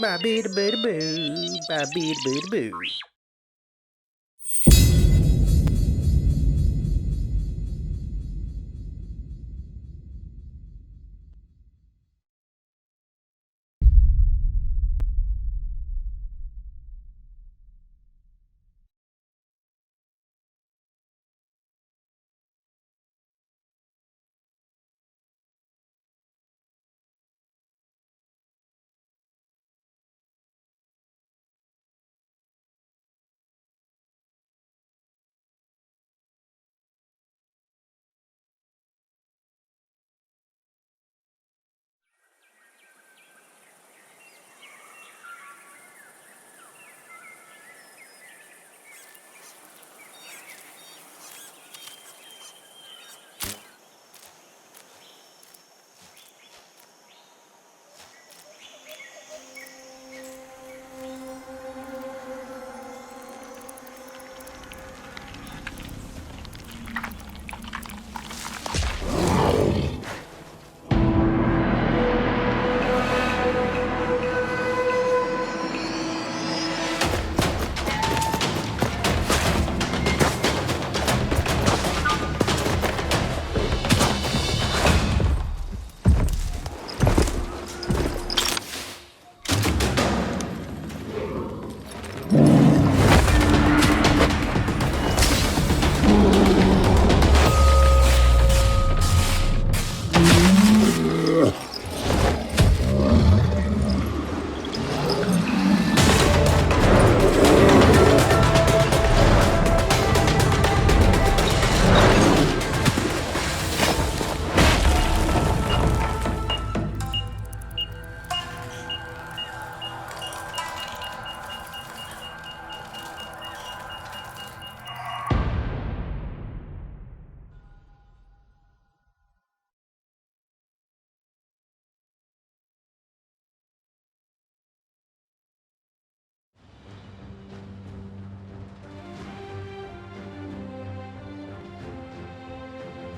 Ba bee da boo da boo. Ba bee da boo da boo.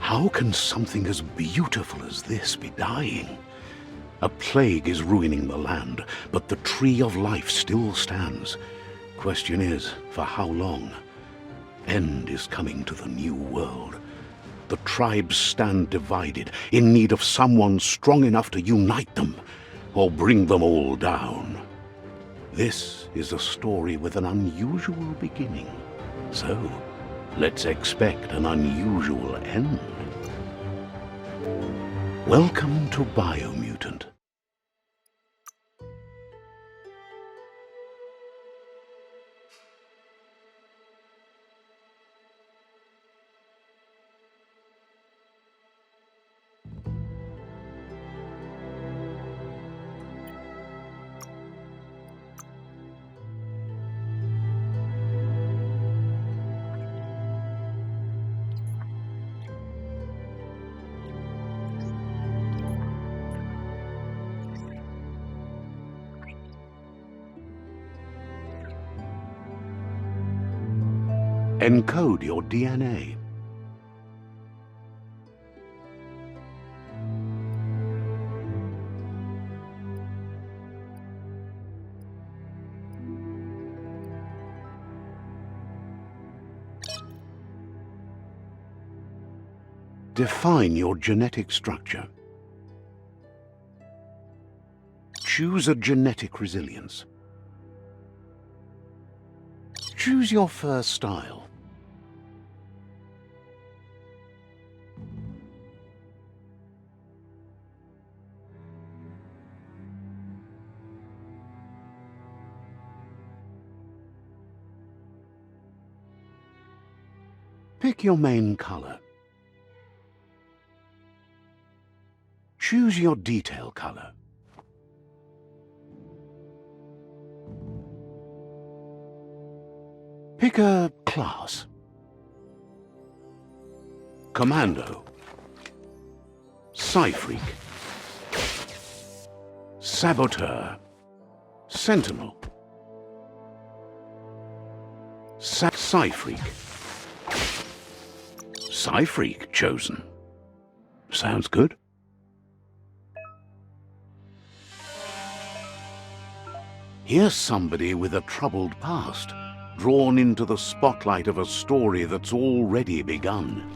How can something as beautiful as this be dying? A plague is ruining the land, but the tree of life still stands. Question is, for how long? End is coming to the new world. The tribes stand divided, in need of someone strong enough to unite them, or bring them all down. This is a story with an unusual beginning. So, let's expect an unusual end. Welcome to Biomutant. Encode your DNA. Define your genetic structure. Choose a genetic resilience. Choose your fur style. Pick your main color. Choose your detail color. Pick a class. Commando. Psy-Freak. Saboteur. Sentinel. Psy-Freak. Psy-Freak chosen. Sounds good. Here's somebody with a troubled past, drawn into the spotlight of a story that's already begun.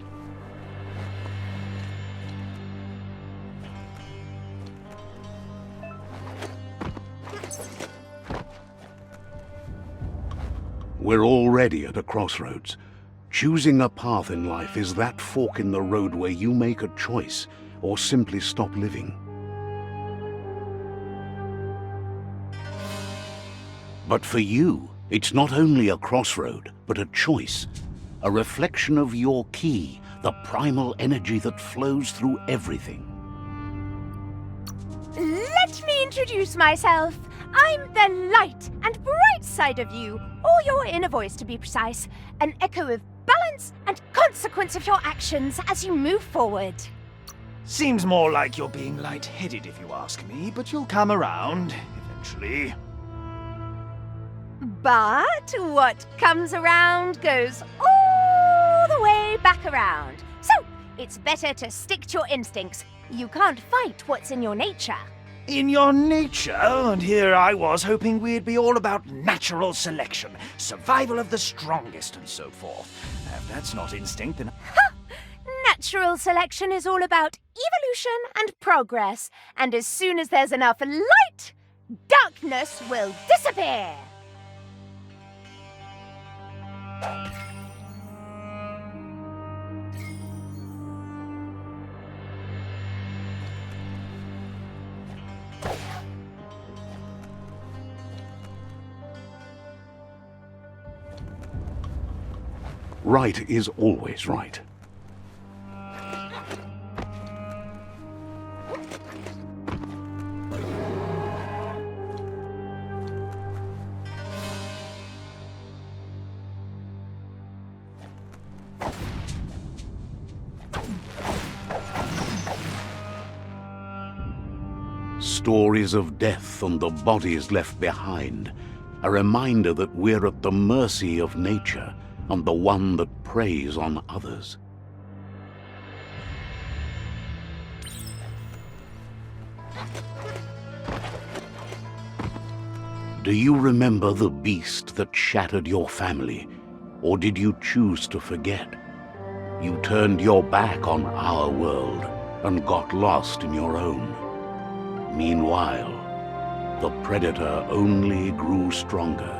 We're already at a crossroads. Choosing a path in life is that fork in the road where you make a choice or simply stop living. But for you, it's not only a crossroad, but a choice. A reflection of your key, the primal energy that flows through everything. Let me introduce myself. I'm the light and bright side of you, or your inner voice to be precise, an echo of balance and consequence of your actions as you move forward. Seems more like you're being light-headed if you ask me, but you'll come around, eventually. But what comes around goes all the way back around. So, it's better to stick to your instincts. You can't fight what's in your nature. In your nature, and here I was hoping we'd be all about natural selection, survival of the strongest and so forth. If that's not instinct, then... Natural selection is all about evolution and progress, and as soon as there's enough light, darkness will disappear. Right is always right. Stories of death and the bodies left behind, a reminder that we're at the mercy of nature and the one that preys on others. Do you remember the beast that shattered your family, or did you choose to forget? You turned your back on our world and got lost in your own. Meanwhile, the predator only grew stronger.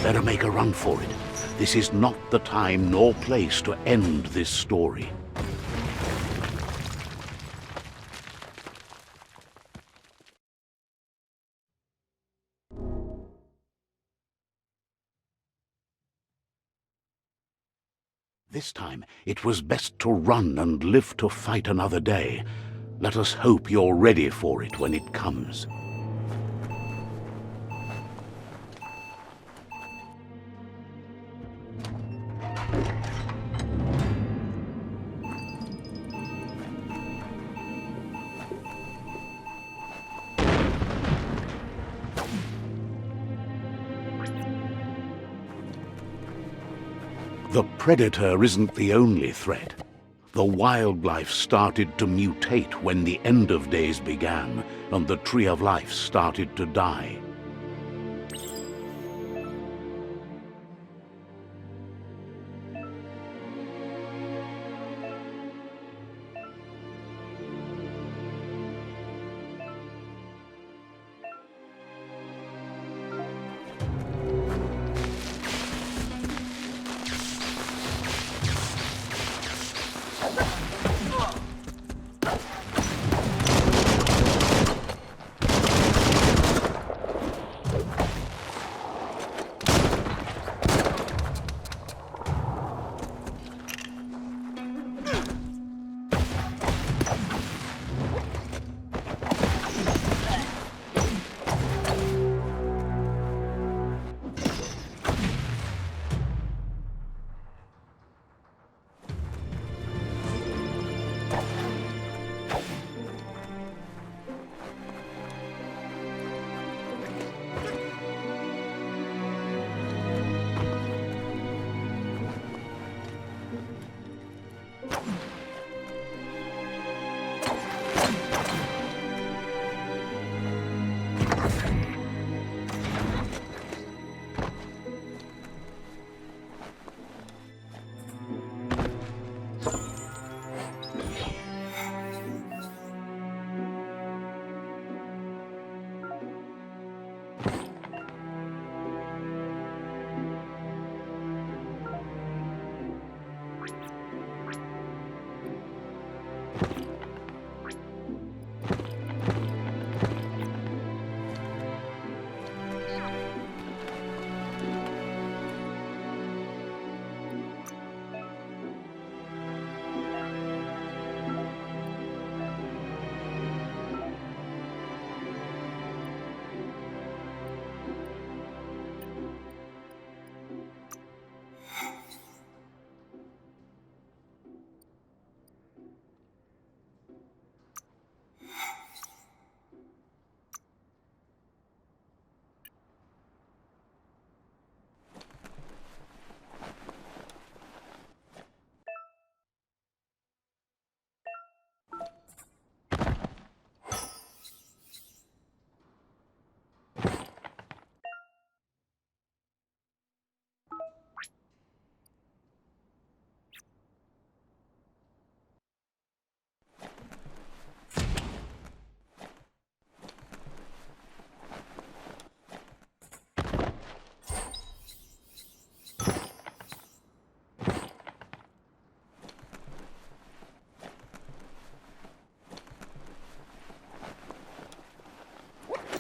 Better make a run for it. This is not the time nor place to end this story. This time, it was best to run and live to fight another day. Let us hope you're ready for it when it comes. The predator isn't the only threat. The wildlife started to mutate when the end of days began, and the tree of life started to die.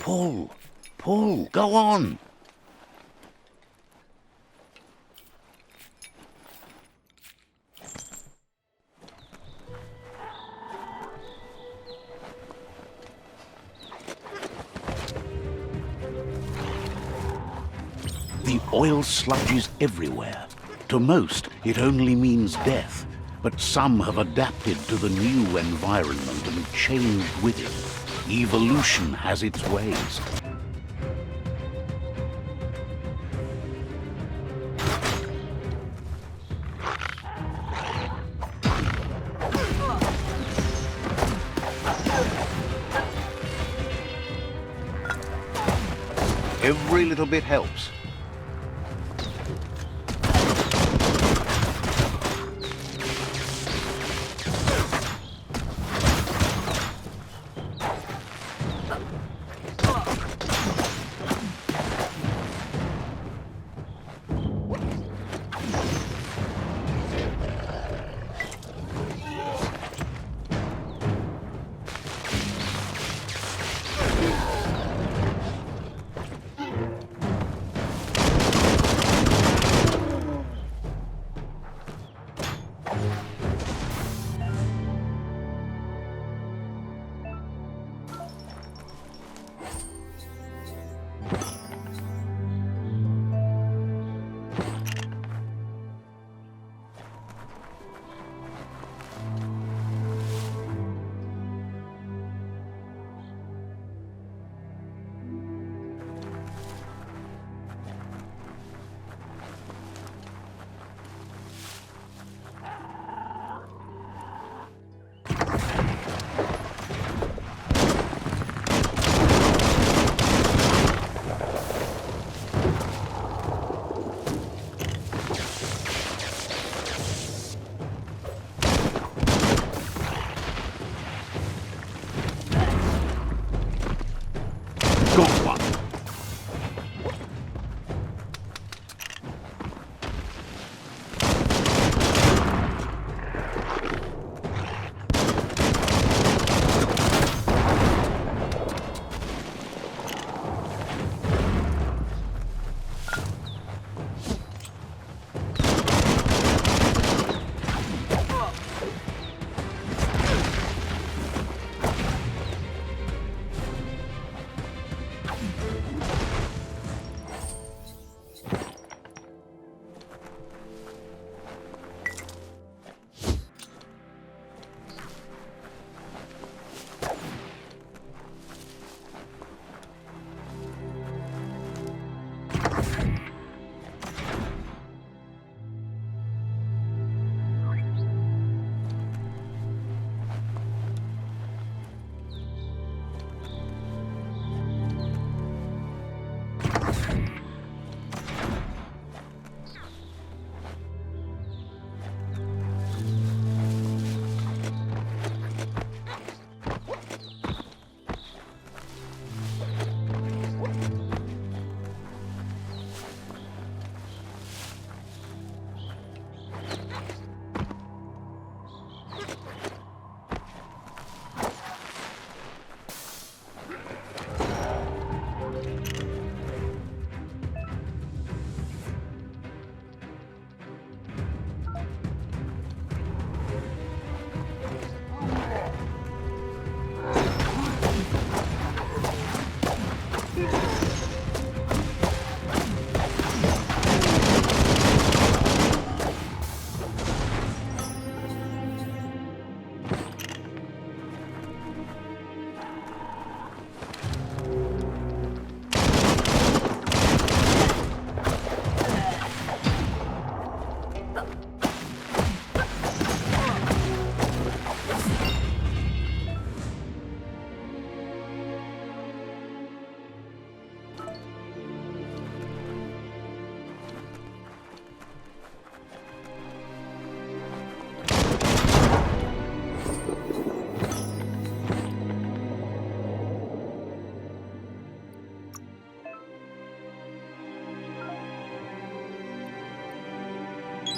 Pull! Pull! Go on! The oil sludges everywhere. To most, it only means death, but some have adapted to the new environment and changed with it. Evolution has its ways. Every little bit helps.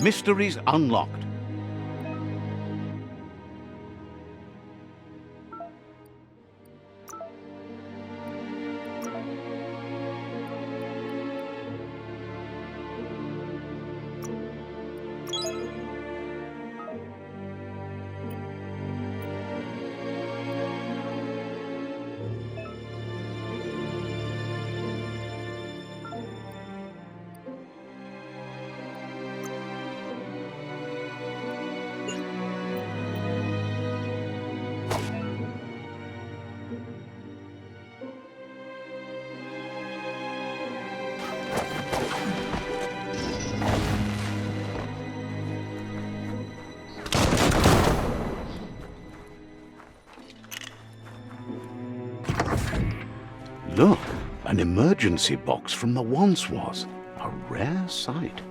Mysteries unlocked. Look, an emergency box from the once was. A rare sight.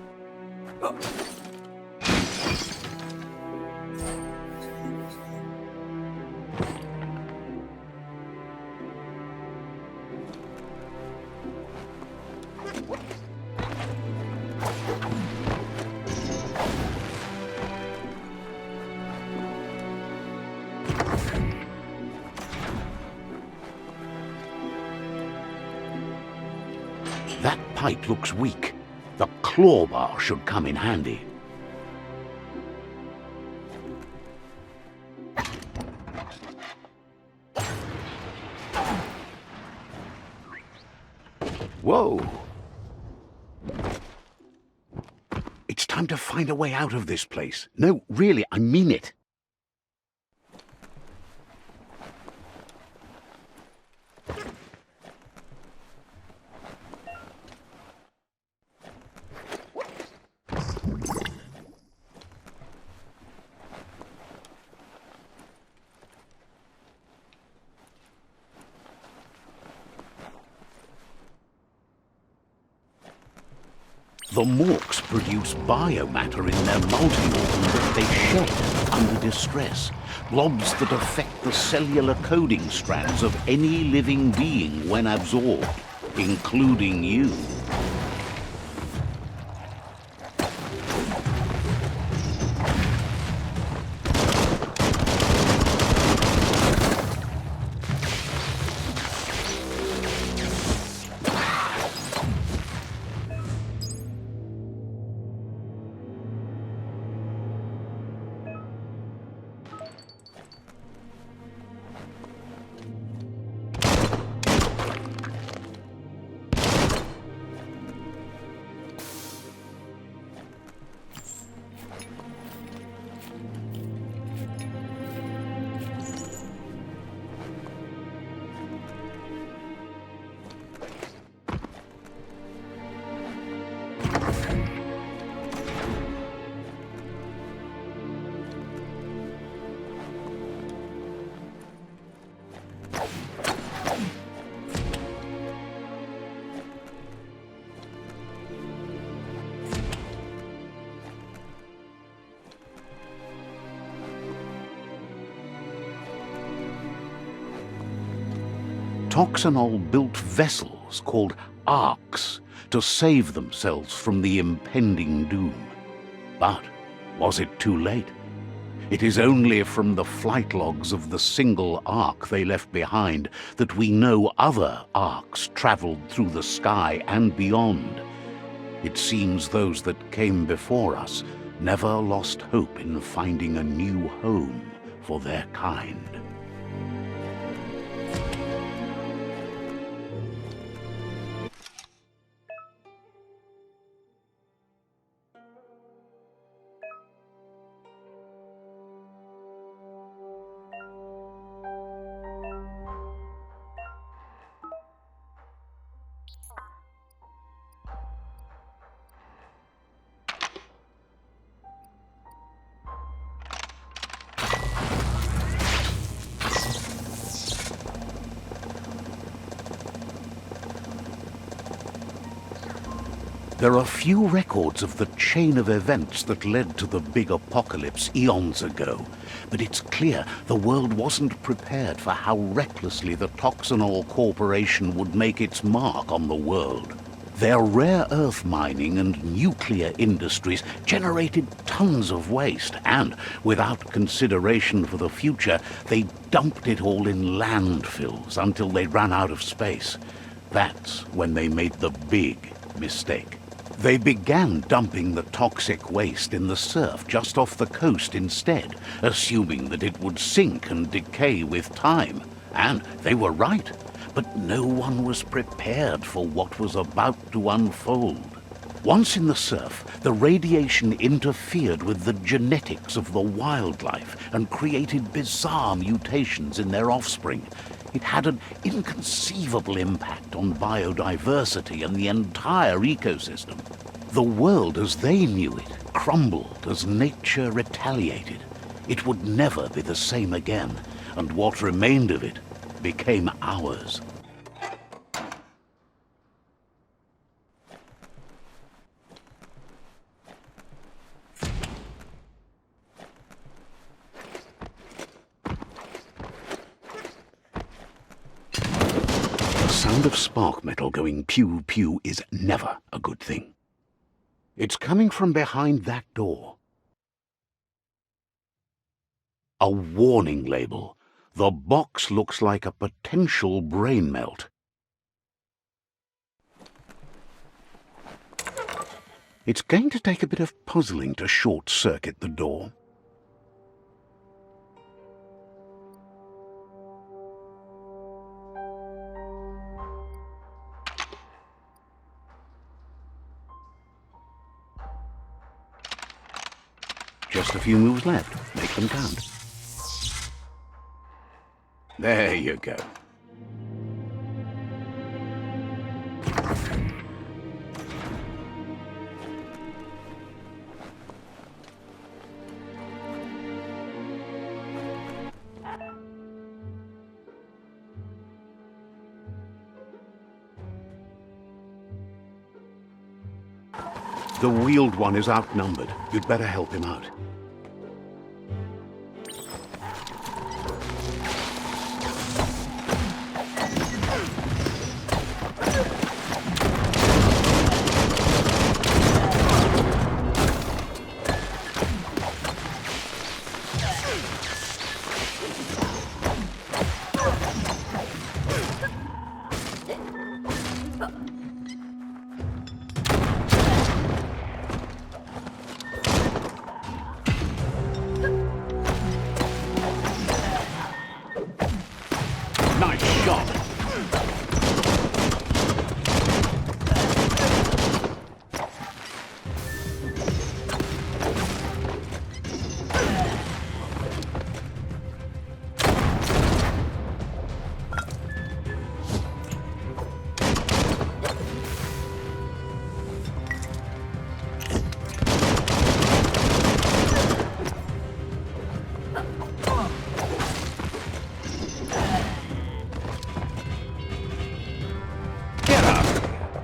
That pipe looks weak. The claw bar should come in handy. Whoa! It's time to find a way out of this place. No, really, I mean it. The Morks produce biomatter in their multi-organ that they shed under distress. Blobs that affect the cellular coding strands of any living being when absorbed, including you. Toxanol built vessels called arks to save themselves from the impending doom. But was it too late? It is only from the flight logs of the single ark they left behind that we know other arks traveled through the sky and beyond. It seems those that came before us never lost hope in finding a new home for their kind. There are few records of the chain of events that led to the big apocalypse eons ago, but it's clear the world wasn't prepared for how recklessly the Toxanol Corporation would make its mark on the world. Their rare earth mining and nuclear industries generated tons of waste, and, without consideration for the future, they dumped it all in landfills until they ran out of space. That's when they made the big mistake. They began dumping the toxic waste in the surf just off the coast instead, assuming that it would sink and decay with time. And they were right. But no one was prepared for what was about to unfold. Once in the surf, the radiation interfered with the genetics of the wildlife and created bizarre mutations in their offspring. It had an inconceivable impact on biodiversity and the entire ecosystem. The world as they knew it crumbled as nature retaliated. It would never be the same again, and what remained of it became ours. The sound of spark metal going pew-pew is never a good thing. It's coming from behind that door. A warning label. The box looks like a potential brain melt. It's going to take a bit of puzzling to short-circuit the door. Just a few moves left. Make them count. There you go. The wheeled one is outnumbered. You'd better help him out. Nice shot.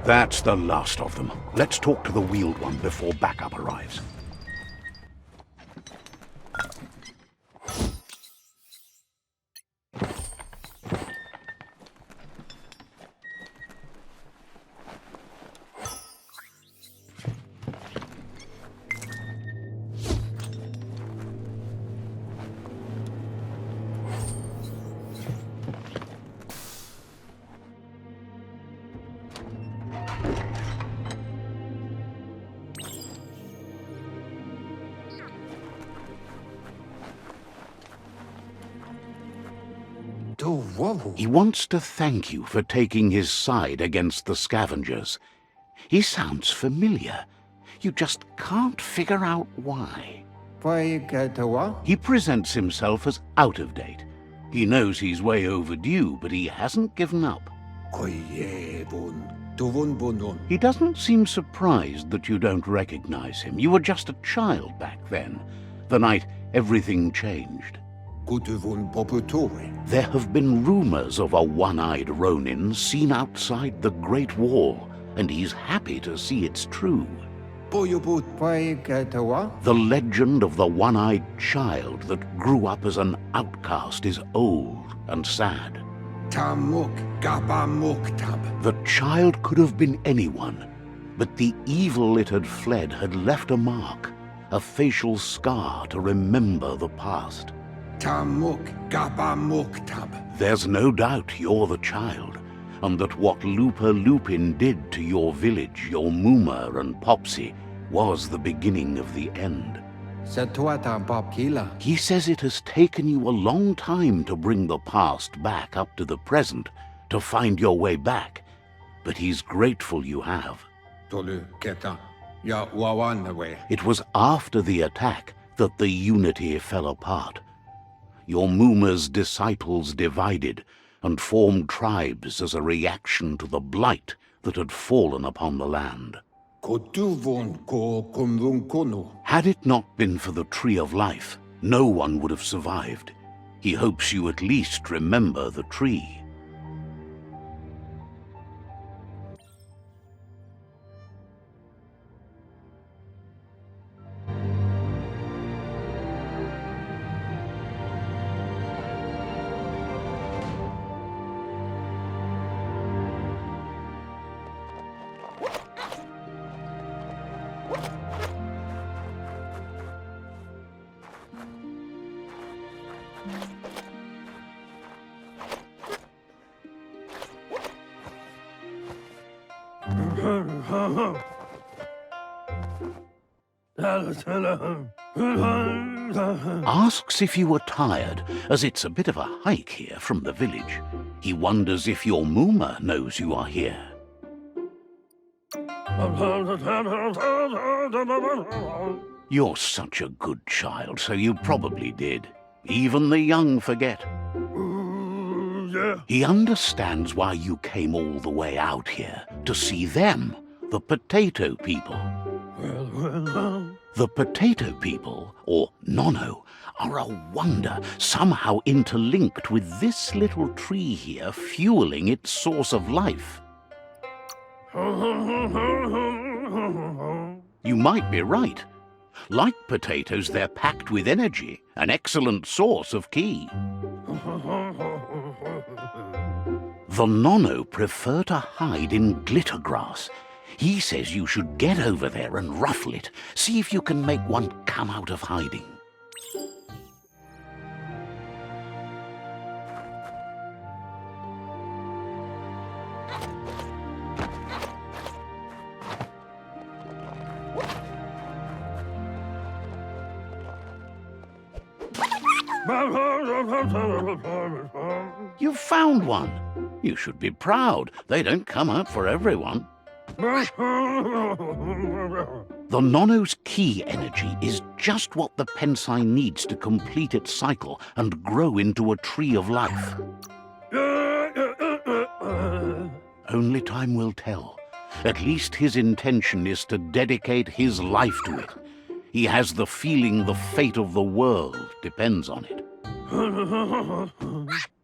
That's the last of them. Let's talk to the wheeled one before backup arrives. He wants to thank you for taking his side against the scavengers. He sounds familiar. You just can't figure out why. He presents himself as out of date. He knows he's way overdue, but he hasn't given up. He doesn't seem surprised that you don't recognize him. You were just a child back then, the night everything changed. There have been rumors of a one-eyed Ronin seen outside the Great Wall, and he's happy to see it's true. The legend of the one-eyed child that grew up as an outcast is old and sad. Tamuk Gabamuktab. The child could have been anyone, but the evil it had fled had left a mark, a facial scar to remember the past. Tamuk Gabamuktab. There's no doubt you're the child, and that what LUPA-LUPIN did to your village, your Muma and Popsy, was the beginning of the end. Setuata Bobkila. He says it has taken you a long time to bring the past back up to the present, to find your way back, but he's grateful you have. Tolu Keta. Ya Wawanaway. It was after the attack that the unity fell apart. Your Muma's disciples divided and formed tribes as a reaction to the blight that had fallen upon the land. Kotuvon ko kumrunkunu. Had it not been for the Tree of Life, no one would have survived. He hopes you at least remember the tree. Asks if you were tired, as it's a bit of a hike here from the village. He wonders if your Muma knows you are here. You're such a good child, so you probably did. Even the young forget. He understands why you came all the way out here, to see them, the potato people. The potato people, or Nono, are a wonder, somehow interlinked with this little tree here, fueling its source of life. You might be right. Like potatoes, they're packed with energy, an excellent source of ki. The Nono prefer to hide in glittergrass. He says you should get over there and ruffle it. See if you can make one come out of hiding. You've found one. You should be proud. They don't come out for everyone. The Nono's ki energy is just what the Pensai needs to complete its cycle and grow into a tree of life. Only time will tell. At least his intention is to dedicate his life to it. He has the feeling the fate of the world depends on it.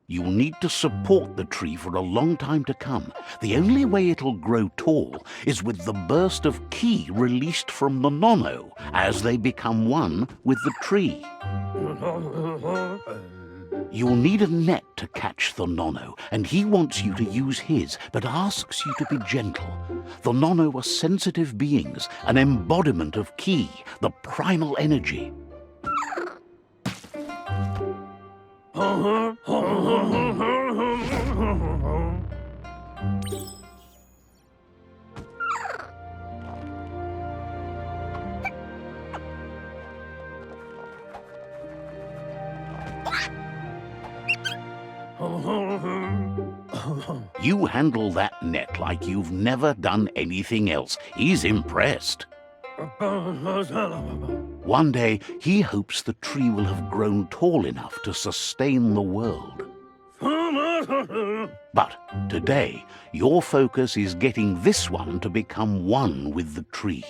You'll need to support the tree for a long time to come. The only way it'll grow tall is with the burst of ki released from the Nono as they become one with the tree. You'll need a net to catch the Nono, and he wants you to use his, but asks you to be gentle. The Nono are sensitive beings, an embodiment of ki, the primal energy. You handle that net like you've never done anything else. He's impressed. One day, he hopes the tree will have grown tall enough to sustain the world. But today, your focus is getting this one to become one with the tree.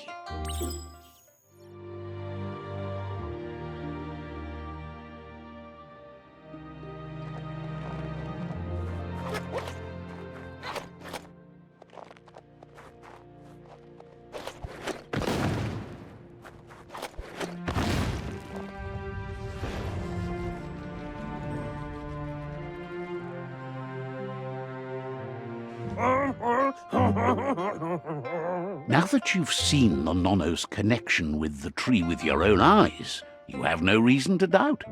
Now that you've seen the Nonno's connection with the tree with your own eyes, you have no reason to doubt.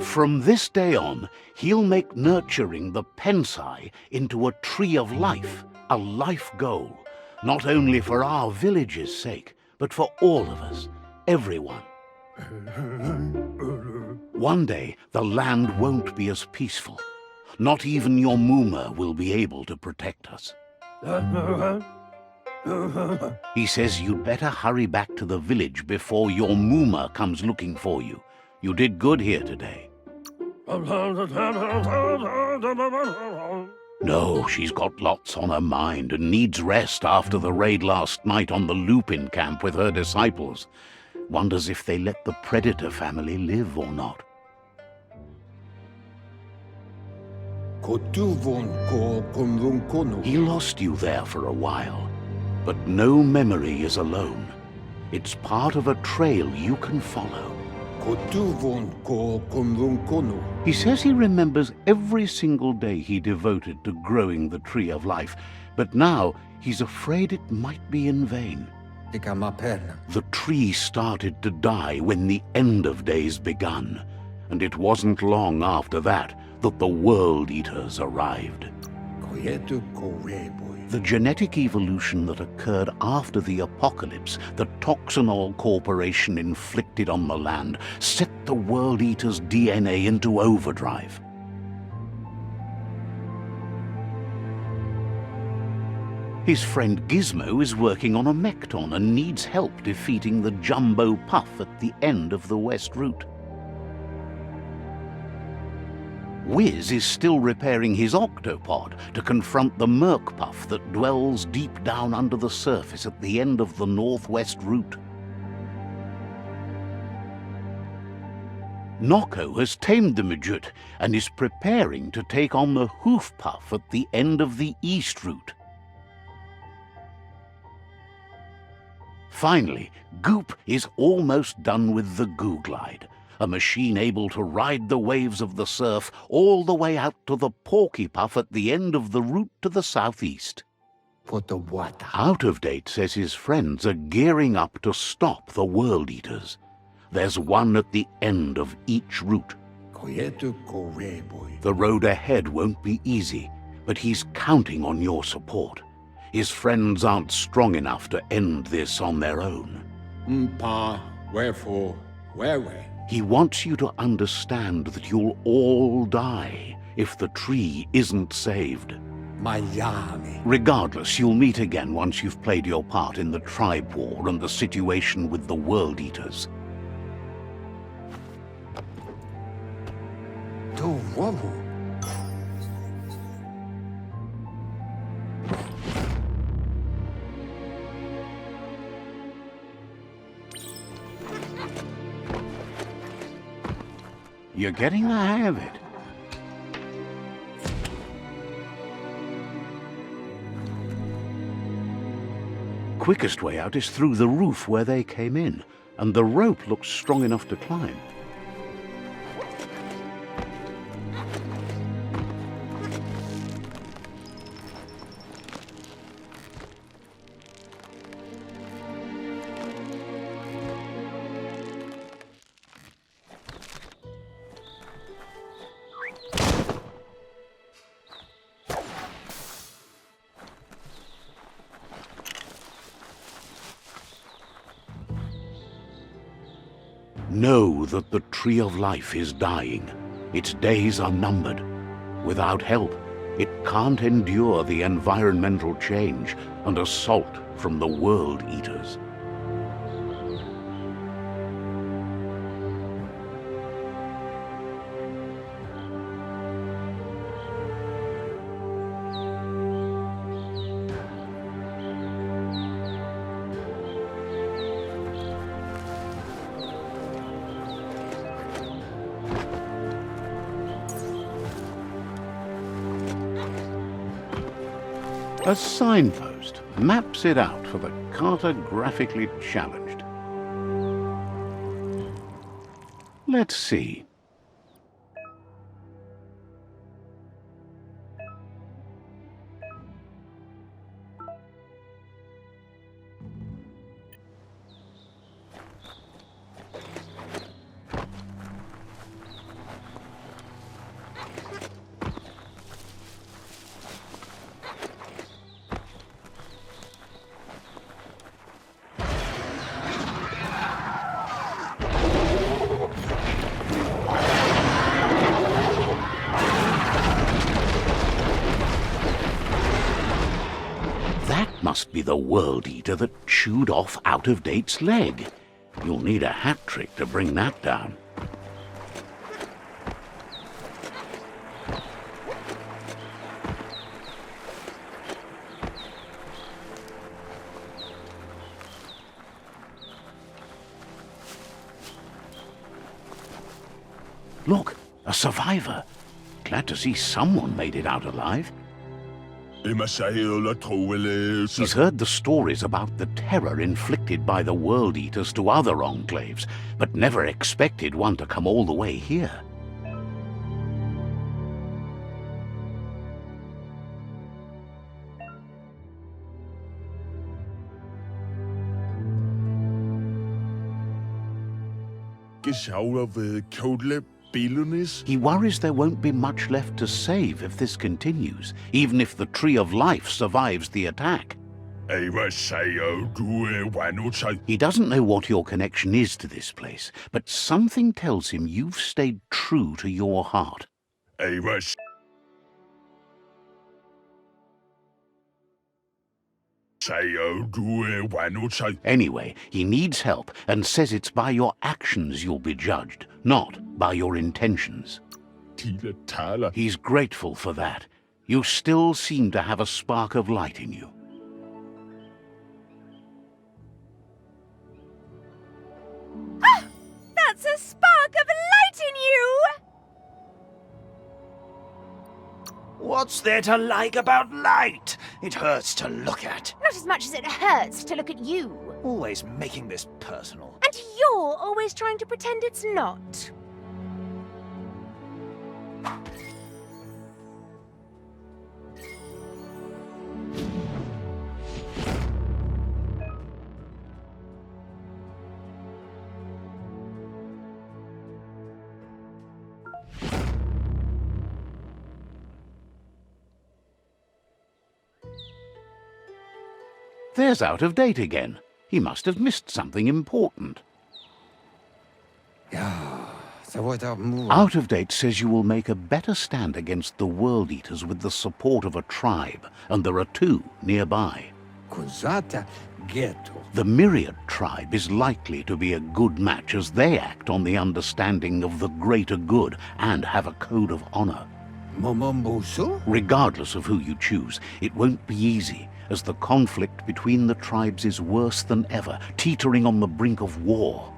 From this day on, he'll make nurturing the Pensai into a tree of life, a life goal, not only for our village's sake, but for all of us, everyone. One day, the land won't be as peaceful. Not even your Muma will be able to protect us. He says you'd better hurry back to the village before your Muma comes looking for you. You did good here today. No, she's got lots on her mind and needs rest after the raid last night on the Lupin camp with her disciples. Wonders if they let the Predator family live or not. He lost you there for a while, but no memory is alone. It's part of a trail you can follow. He says he remembers every single day he devoted to growing the Tree of Life, but now he's afraid it might be in vain. The tree started to die when the end of days begun, and it wasn't long after that that the World Eaters arrived. The genetic evolution that occurred after the apocalypse the Toxinol Corporation inflicted on the land set the World Eaters' DNA into overdrive. His friend Gizmo is working on a Mekton and needs help defeating the Jumbo Puff at the end of the West Route. Wiz is still repairing his octopod to confront the Merc Puff that dwells deep down under the surface at the end of the Northwest Route. Noko has tamed the Midget and is preparing to take on the Hoof Puff at the end of the East Route. Finally, Goop is almost done with the Googlide, a machine able to ride the waves of the surf all the way out to the Porky Puff at the end of the route to the southeast. Out of Date says his friends are gearing up to stop the World Eaters. There's one at the end of each route. The road ahead won't be easy, but he's counting on your support. His friends aren't strong enough to end this on their own. Wherefore, where? He wants you to understand that you'll all die if the tree isn't saved. Regardless, you'll meet again once you've played your part in the tribe war and the situation with the World Eaters. You're getting the hang of it. Quickest way out is through the roof where they came in, and the rope looks strong enough to climb. Know that the Tree of Life is dying. Its days are numbered. Without help, it can't endure the environmental change and assault from the World Eaters. A signpost maps it out for the cartographically challenged. Let's see. must be the World Eater that chewed off Out-of-Date's leg. You'll need a hat trick to bring that down. Look, a survivor. Glad to see someone made it out alive. He's heard the stories about the terror inflicted by the World Eaters to other enclaves, but never expected one to come all the way here. He worries there won't be much left to save if this continues, even if the Tree of Life survives the attack. He doesn't know what your connection is to this place, but something tells him you've stayed true to your heart. Anyway, he needs help and says it's by your actions you'll be judged, not by your intentions. He's grateful for that. You still seem to have a spark of light in you. Ah! That's a spark of light in you! What's there to like about light? It hurts to look at. Not as much as it hurts to look at you. Always making this personal. And you're always trying to pretend it's not. There's Out-of-Date again. He must have missed something important. Out-of-Date says you will make a better stand against the World Eaters with the support of a tribe, and there are two nearby. The Myriad tribe is likely to be a good match as they act on the understanding of the greater good and have a code of honor. Regardless of who you choose, it won't be easy, as the conflict between the tribes is worse than ever, teetering on the brink of war.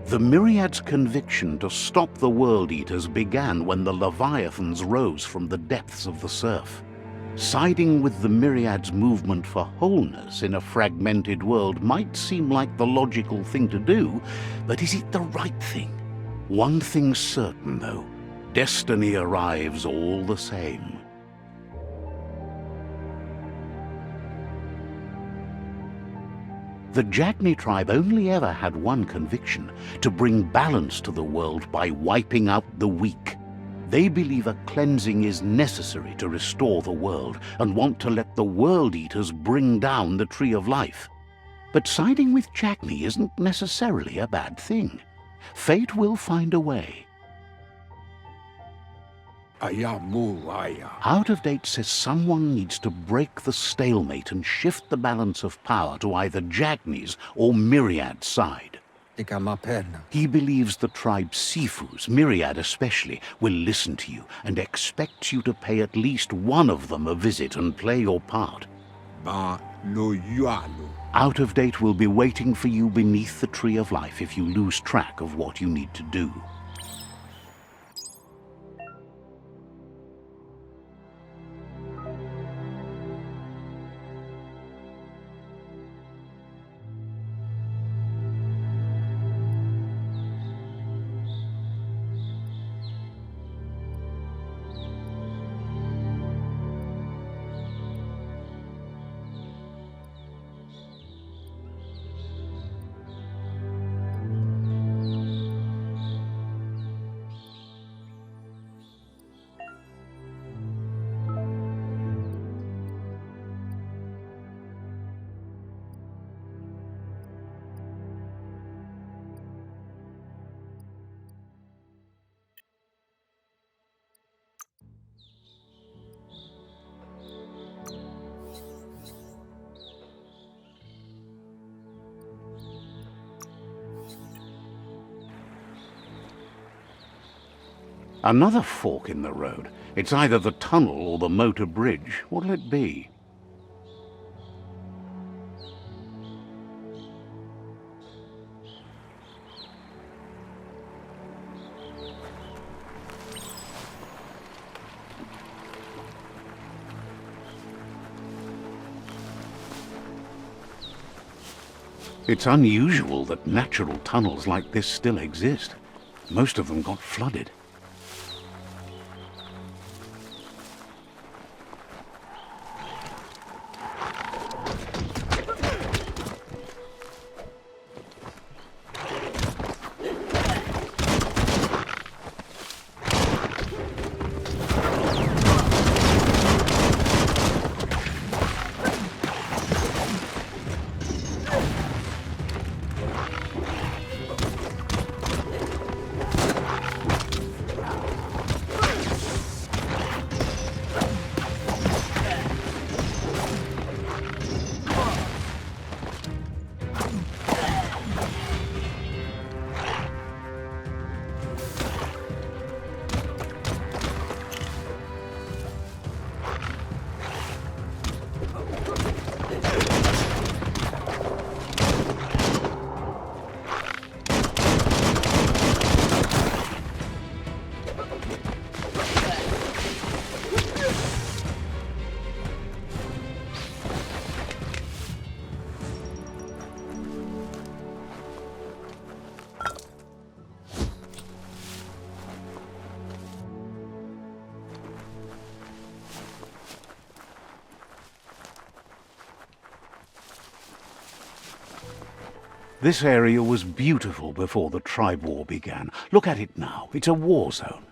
The Myriad's conviction to stop the World Eaters began when the Leviathans rose from the depths of the surf. Siding with the Myriad's movement for wholeness in a fragmented world might seem like the logical thing to do, but is it the right thing? One thing's certain, though. Destiny arrives all the same. The Jagni tribe only ever had one conviction: to bring balance to the world by wiping out the weak. They believe a cleansing is necessary to restore the world and want to let the World Eaters bring down the Tree of Life. But siding with Jagni isn't necessarily a bad thing. Fate will find a way. Out-of-Date says someone needs to break the stalemate and shift the balance of power to either Jagni's or Myriad's side. He believes the tribe Sifus, Myriad especially, will listen to you and expects you to pay at least one of them a visit and play your part. Out-of-Date will be waiting for you beneath the Tree of Life if you lose track of what you need to do. Another fork in the road. It's either the tunnel or the motor bridge. What'll it be? It's unusual that natural tunnels like this still exist. Most of them got flooded. This area was beautiful before the tribe war began. Look at it now. It's a war zone.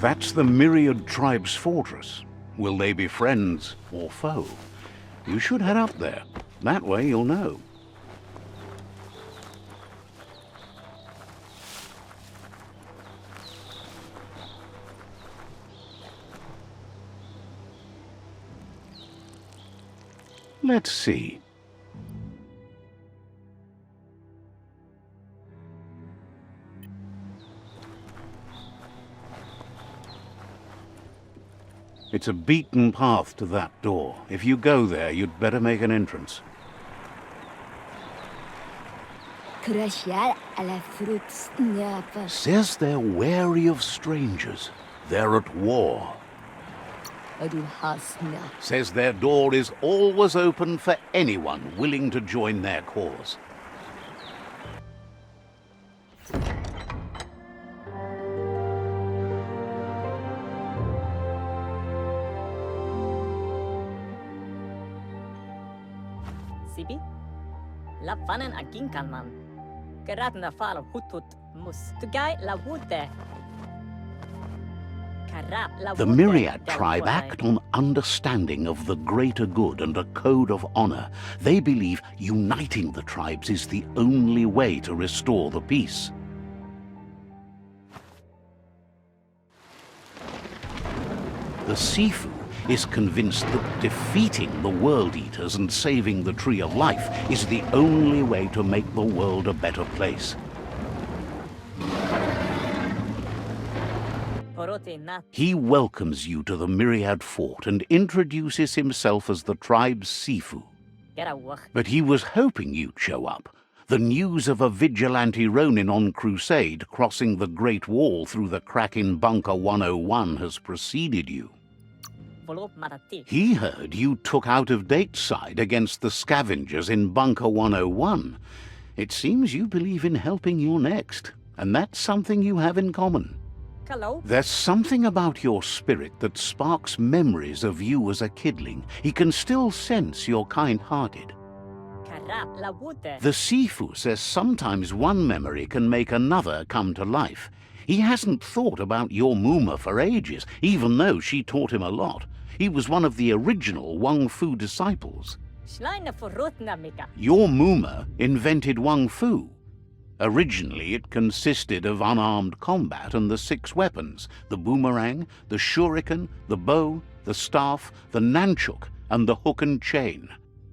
That's the Myriad Tribe's fortress. Will they be friends or foe? You should head up there. That way you'll know. Let's see. It's a beaten path to that door. If you go there, you'd better make an entrance. Says they're wary of strangers. They're at war. Says their door is always open for anyone willing to join their cause. Sibi? La vanen aginkanman. Geratna fal hutut mus. Tugai la wute. The Myriad tribe act on understanding of the greater good and a code of honor. They believe uniting the tribes is the only way to restore the peace. The Sifu is convinced that defeating the World Eaters and saving the Tree of Life is the only way to make the world a better place. He welcomes you to the Myriad Fort and introduces himself as the tribe's Sifu. But he was hoping you'd show up. The news of a vigilante Ronin on crusade crossing the Great Wall through the crack in Bunker 101 has preceded you. He heard you took out-of-date side against the scavengers in Bunker 101. It seems you believe in helping your next, and that's something you have in common. Hello. There's something about your spirit that sparks memories of you as a kidling. He can still sense you're kind-hearted. Karat la wute. The Sifu says sometimes one memory can make another come to life. He hasn't thought about your Muma for ages, even though she taught him a lot. He was one of the original Wang Fu disciples. Schleine verrotna mika. Your Muma invented Wang Fu. Originally, it consisted of unarmed combat and the 6 weapons: the boomerang, the shuriken, the bow, the staff, the nunchuk, and the hook and chain.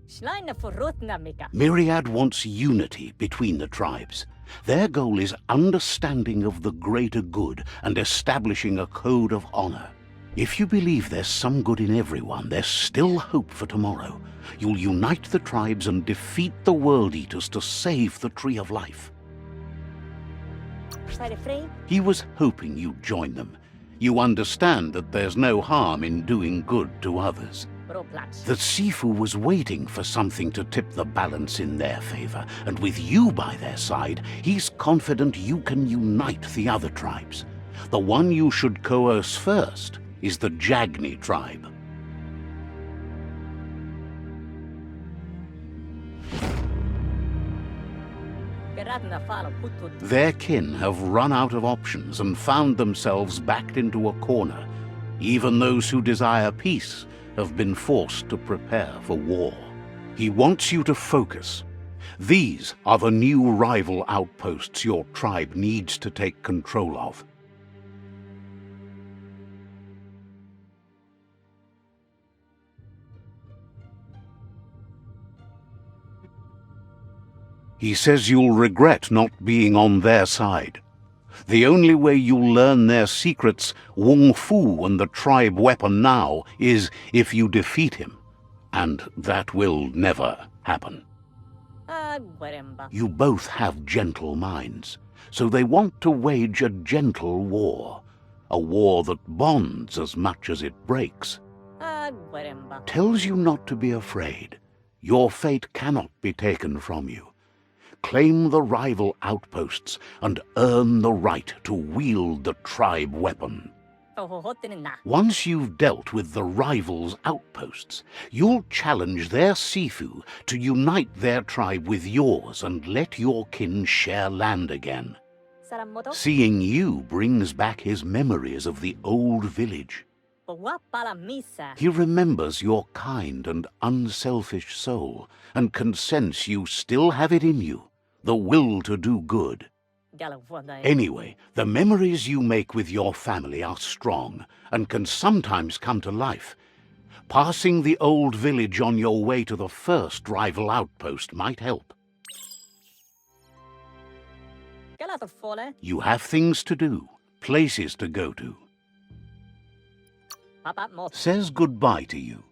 Schleine verrotna mika. Myriad wants unity between the tribes. Their goal is understanding of the greater good and establishing a code of honor. If you believe there's some good in everyone, there's still hope for tomorrow. You'll unite the tribes and defeat the World Eaters to save the Tree of Life. By the frame. He was hoping you'd join them. You understand that there's no harm in doing good to others. Bro plats. The Sifu was waiting for something to tip the balance in their favor, and with you by their side, he's confident you can unite the other tribes. The one you should coerce first is the Jagni tribe. Geratna fala hutut. Their kin have run out of options and found themselves backed into a corner. Even those who desire peace have been forced to prepare for war. He wants you to focus. These are the new rival outposts your tribe needs to take control of. He says you'll regret not being on their side. The only way you'll learn their secrets, Wung Fu and the tribe weapon now, is if you defeat him. And that will never happen. Guaremba. You both have gentle minds, so they want to wage a gentle war. A war that bonds as much as it breaks. Guaremba. Tells you not to be afraid. Your fate cannot be taken from you. Claim the rival outposts and earn the right to wield the tribe weapon. Once you've dealt with the rivals' outposts, you'll challenge their Sifu to unite their tribe with yours and let your kin share land again. Saramoto. Seeing you brings back his memories of the old village. Pala misa. He remembers your kind and unselfish soul and can sense you still have it in you, the will to do good. Anyway, the memories you make with your family are strong and can sometimes come to life. Passing the old village on your way to the first rival outpost might help. You have things to do, places to go to. Says goodbye to you.